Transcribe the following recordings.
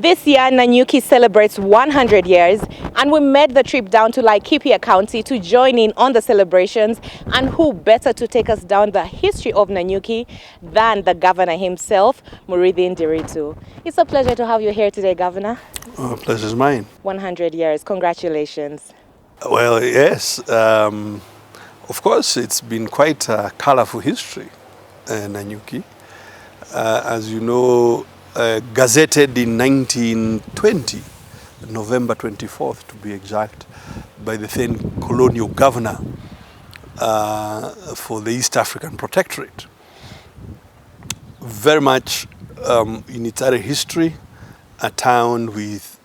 This year, Nanyuki celebrates 100 years, and we made the trip down to Laikipia County to join in on the celebrations. And who better to take us down the history of Nanyuki than the governor himself, Muriithi Ndiritu. It's a pleasure to have you here today, Governor. Oh, pleasure's mine. 100 years, congratulations. Well, yes, of course, it's been quite a colorful history, Nanyuki. As you know, gazetted in 1920, November 24th to be exact, by the then colonial governor for the East African Protectorate. Very much in its early history, a town with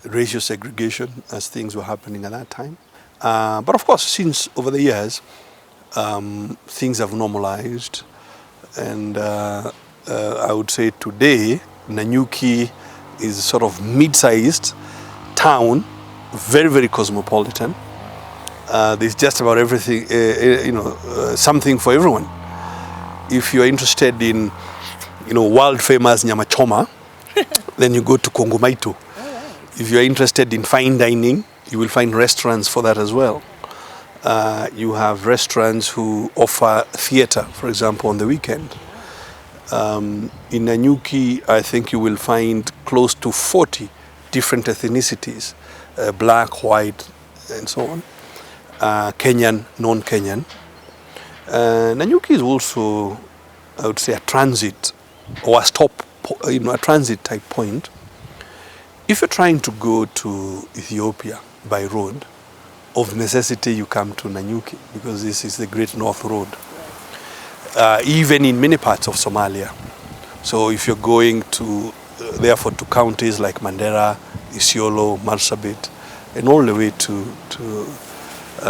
racial segregation as things were happening at that time. But of course, since over the years, things have normalized, and I would say today, Nanyuki is a sort of mid-sized town, very, very cosmopolitan. There's just about everything, something for everyone. If you're interested in, world famous nyama choma, then you go to Kongomaito. Right. If you're interested in fine dining, you will find restaurants for that as well. You have restaurants who offer theater, for example, on the weekend. In Nanyuki, I think you will find close to 40 different ethnicities, black, white, and so on, Kenyan, non-Kenyan. Nanyuki is also, I would say, a transit or a stop, a transit type point. If you're trying to go to Ethiopia by road, of necessity you come to Nanyuki because this is the Great North Road. Even in many parts of Somalia. So if you're going to, therefore, to counties like Mandera, Isiolo, Marsabit, and all the way to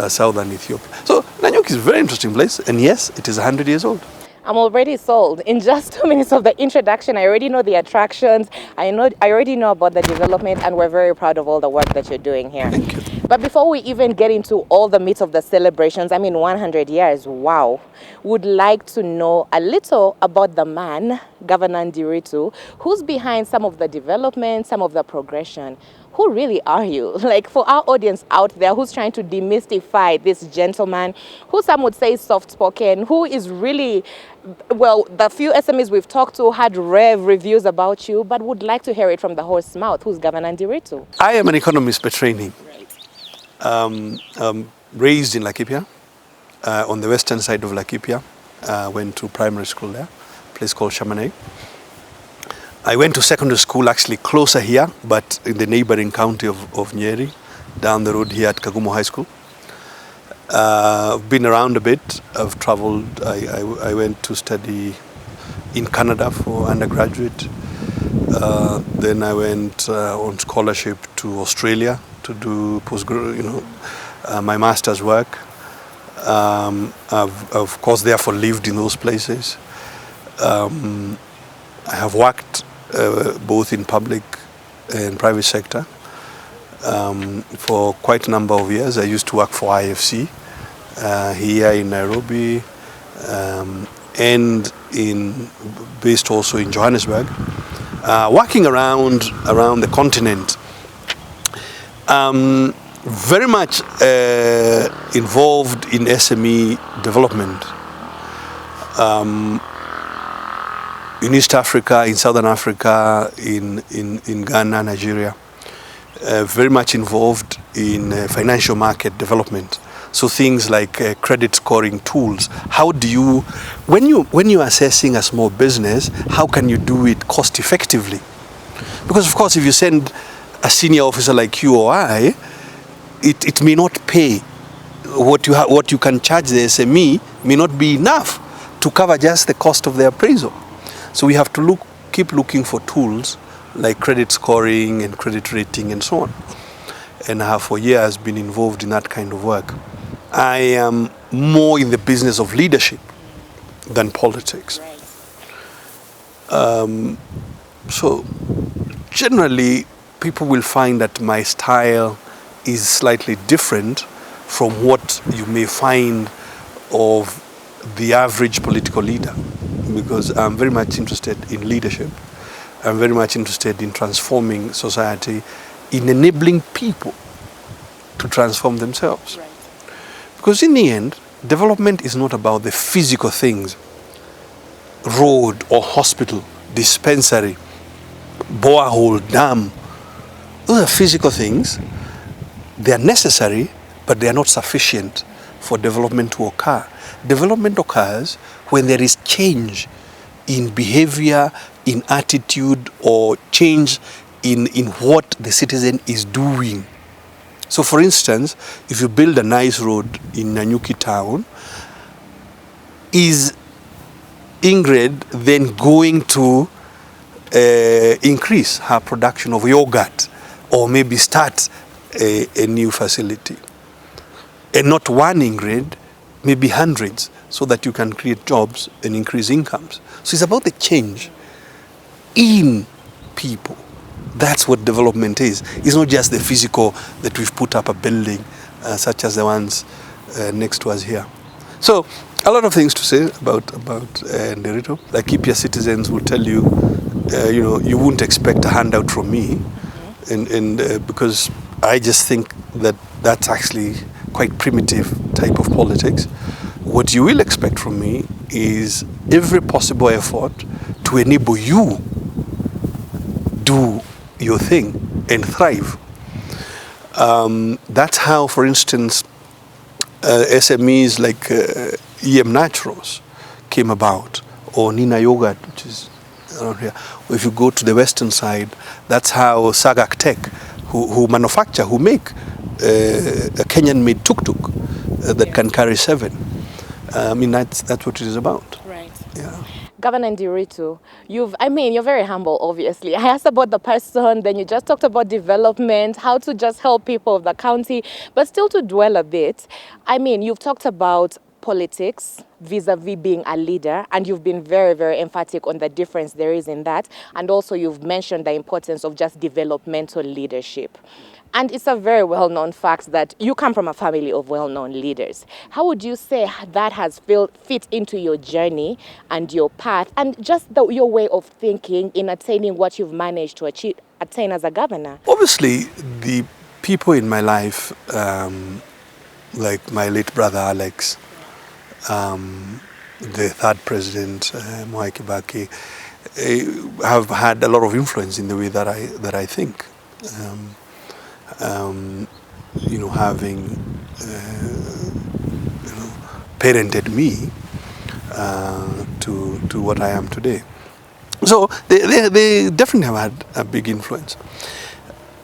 southern Ethiopia. So Nanyuki is a very interesting place, and yes, it is 100 years old. I'm already sold. In just 2 minutes of the introduction, I already know the attractions, I already know about the development, and we're very proud of all the work that you're doing here. Thank you. But before we even get into all the meat of the celebrations, 100 years, wow, would like to know a little about the man, Governor Ndiritu, who's behind some of the development, some of the progression. Who really are you? Like, for our audience out there who's trying to demystify this gentleman, who some would say is soft-spoken, who is really, well, the few SMEs we've talked to had rave reviews about you, but would like to hear it from the horse's mouth. Who's Governor Ndiritu? I am an economist by training. Raised in Laikipia, on the western side of Laikipia. Went to primary school there, a place called Shamanay. I went to secondary school actually closer here, but in the neighboring county of Nyeri, down the road here at Kagumo High School. I've been around a bit. I've traveled. I went to study in Canada for undergraduate. Then I went on scholarship to Australia to do my master's work. I've of course therefore lived in those places. I have worked both in public and private sector for quite a number of years. I used to work for IFC here in Nairobi and based also in Johannesburg. Working around the continent. Very much involved in SME development. In East Africa, in Southern Africa, in Ghana, Nigeria. Very much involved in financial market development. So things like credit scoring tools. How do you, when you're assessing a small business, how can you do it cost effectively? Because of course, if you send a senior officer like you or I, it may not pay. What you can charge the SME may not be enough to cover just the cost of the appraisal. So we have to keep looking for tools like credit scoring and credit rating and so on. And I have for years been involved in that kind of work. I am more in the business of leadership than politics. So generally, people will find that my style is slightly different from what you may find of the average political leader, because I'm very much interested in leadership. I'm very much interested in transforming society, in enabling people to transform themselves. Right. Because in the end, development is not about the physical things, road or hospital, dispensary, borehole, dam. Those are physical things. They are necessary, but they are not sufficient for development to occur. Development occurs when there is change in behavior, in attitude, or change in what the citizen is doing. So for instance, if you build a nice road in Nanyuki town, is Ingrid then going to increase her production of yogurt or maybe start a new facility? And not one Ingrid, maybe hundreds, so that you can create jobs and increase incomes. So it's about the change in people. That's what development is. It's not just the physical that we've put up a building such as the ones next to us here. So a lot of things to say about Ndiritu. Laikipia citizens will tell you, you wouldn't expect a handout from me, and because I just think that that's actually quite primitive type of politics. What you will expect from me is every possible effort to enable you do your thing and thrive. That's how, for instance, SMEs like EM Naturals came about, or Nina Yogurt, which is around here. Or if you go to the western side, that's how Sagak Tech, who make a Kenyan-made tuk-tuk that can carry 7. That's what it is about. Right. Yeah. Governor Ndiritu, you're very humble, obviously. I asked about the person, then you just talked about development, how to just help people of the county, but still to dwell a bit. You've talked about politics vis-a-vis being a leader, and you've been very, very emphatic on the difference there is in that, and also you've mentioned the importance of just developmental leadership. And it's a very well-known fact that you come from a family of well-known leaders. How would you say that has fit into your journey and your path, and just your way of thinking in attaining what you've managed to attain as a governor? Obviously, the people in my life, like my late brother Alex, the third president, Muriithi, have had a lot of influence in the way that I think. Having parented me to what I am today. So they definitely have had a big influence.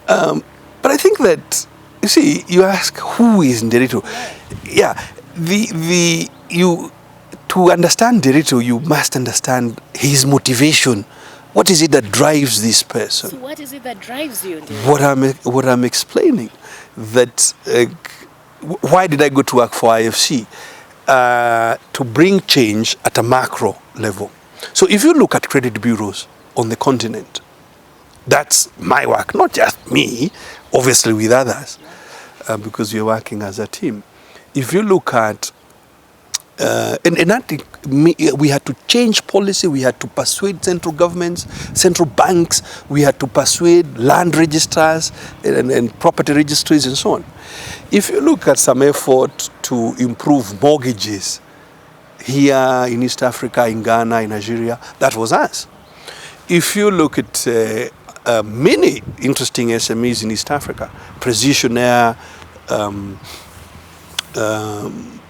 But I think that, you see, you ask who is Ndiritu. Yeah, to understand Ndiritu, you must understand his motivation. What is it that drives this person? So what is it that drives you, Ndiritu? What I'm explaining, that why did I go to work for IFC? To bring change at a macro level. So if you look at credit bureaus on the continent, that's my work, not just me, obviously with others, because we're working as a team. If you look at we had to change policy, we had to persuade central governments, central banks, we had to persuade land registrars and property registries and so on. If you look at some effort to improve mortgages here in East Africa, in Ghana, in Nigeria, that was us. If you look at many interesting SMEs in East Africa, Precision Air,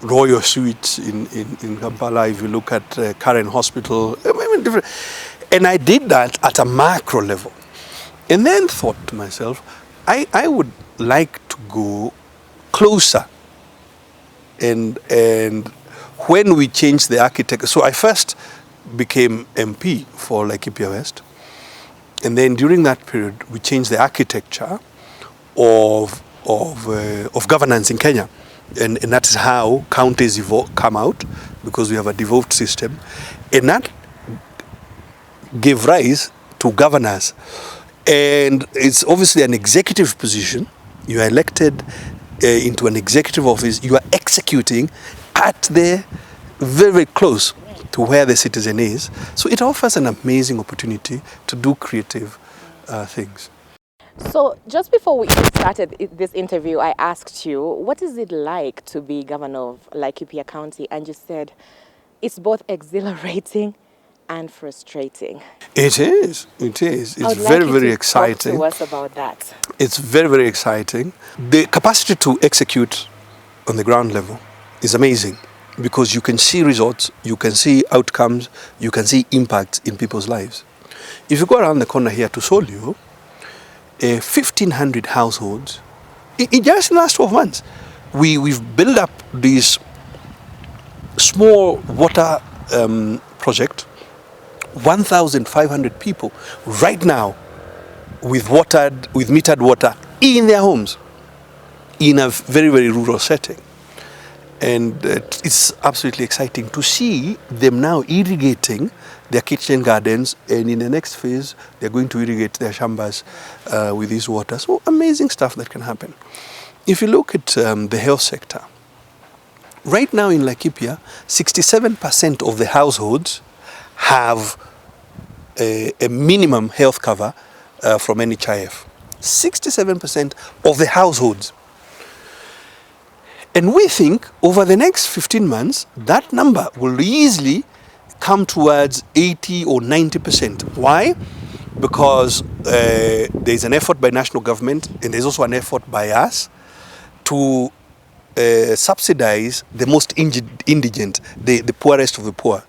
Royal Suites in Kampala, if you look at Karen Hospital, different. And I did that at a macro level. And then thought to myself, I would like to go closer. And when we changed the architecture, so I first became MP for Laikipia West. And then during that period, we changed the architecture of governance in Kenya. And that is how counties come out, because we have a devolved system. And that gave rise to governors. And it's obviously an executive position. You are elected into an executive office. You are executing at the very, very close to where the citizen is. So it offers an amazing opportunity to do creative things. So just before we started this interview, I asked you, what is it like to be governor of Laikipia County? And you said it's both exhilarating and frustrating. It is. It is. I It's would like very, you very to exciting. Talk to us about that. It's very, very exciting. The capacity to execute on the ground level is amazing because you can see results, you can see outcomes, you can see impacts in people's lives. If you go around the corner here to Solio, 1,500 households, just in the last 12 months, we've built up this small water project, 1,500 people right now with metered water in their homes in a very, very rural setting. And it's absolutely exciting to see them now irrigating their kitchen gardens, and in the next phase, they're going to irrigate their shambas with this water. So amazing stuff that can happen. If you look at the health sector, right now in Laikipia, 67% of the households have a minimum health cover from NHIF. 67% of the households. And we think over the next 15 months, that number will easily come towards 80 or 90%. Why? Because there's an effort by national government and there's also an effort by us to subsidize the most indigent, the poorest of the poor.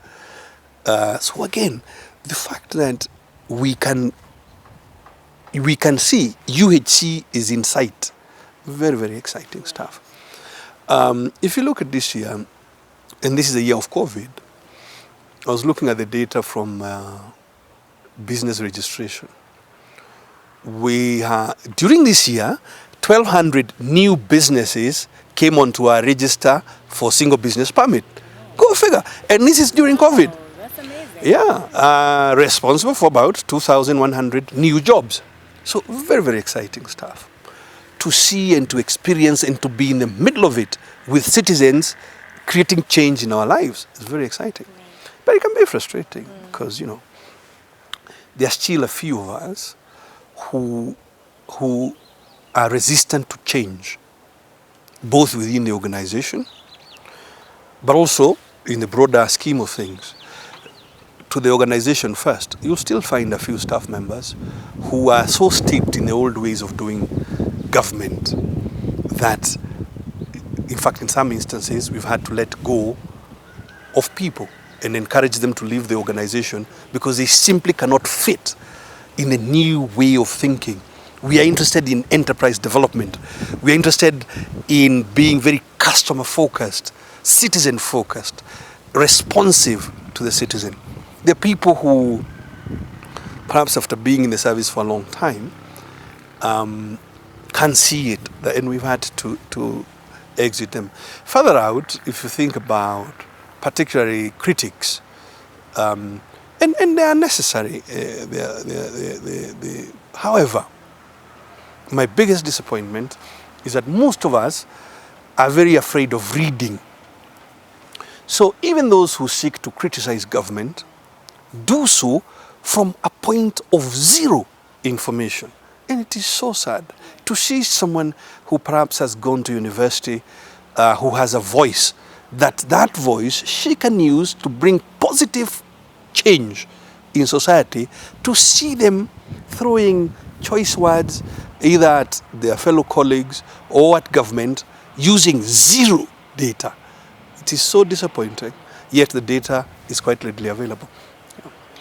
So again, the fact that we can see UHC is in sight, very, very exciting stuff. If you look at this year, and this is a year of COVID, I was looking at the data from business registration. During this year, 1,200 new businesses came onto our register for single business permit. Go figure. And this is during COVID. Oh, that's amazing. Yeah, responsible for about 2,100 new jobs. So very, very exciting stuff. To see and to experience and to be in the middle of it with citizens creating change in our lives is very exciting. But it can be frustrating because, there are still a few of us who are resistant to change, both within the organization, but also in the broader scheme of things. To the organization first, you'll still find a few staff members who are so steeped in the old ways of doing government that, in fact, in some instances, we've had to let go of people and encourage them to leave the organization because they simply cannot fit in a new way of thinking. We are interested in enterprise development. We are interested in being very customer-focused, citizen-focused, responsive to the citizen. There are people who, perhaps after being in the service for a long time, can't see it, and we've had to exit them. Further out, if you think about particularly critics, and they are necessary. However, my biggest disappointment is that most of us are very afraid of reading. So even those who seek to criticize government do so from a point of zero information. And it is so sad to see someone who perhaps has gone to university, who has a voice, that voice she can use to bring positive change in society, to see them throwing choice words either at their fellow colleagues or at government using zero data. It is so disappointing, yet the data is quite readily available.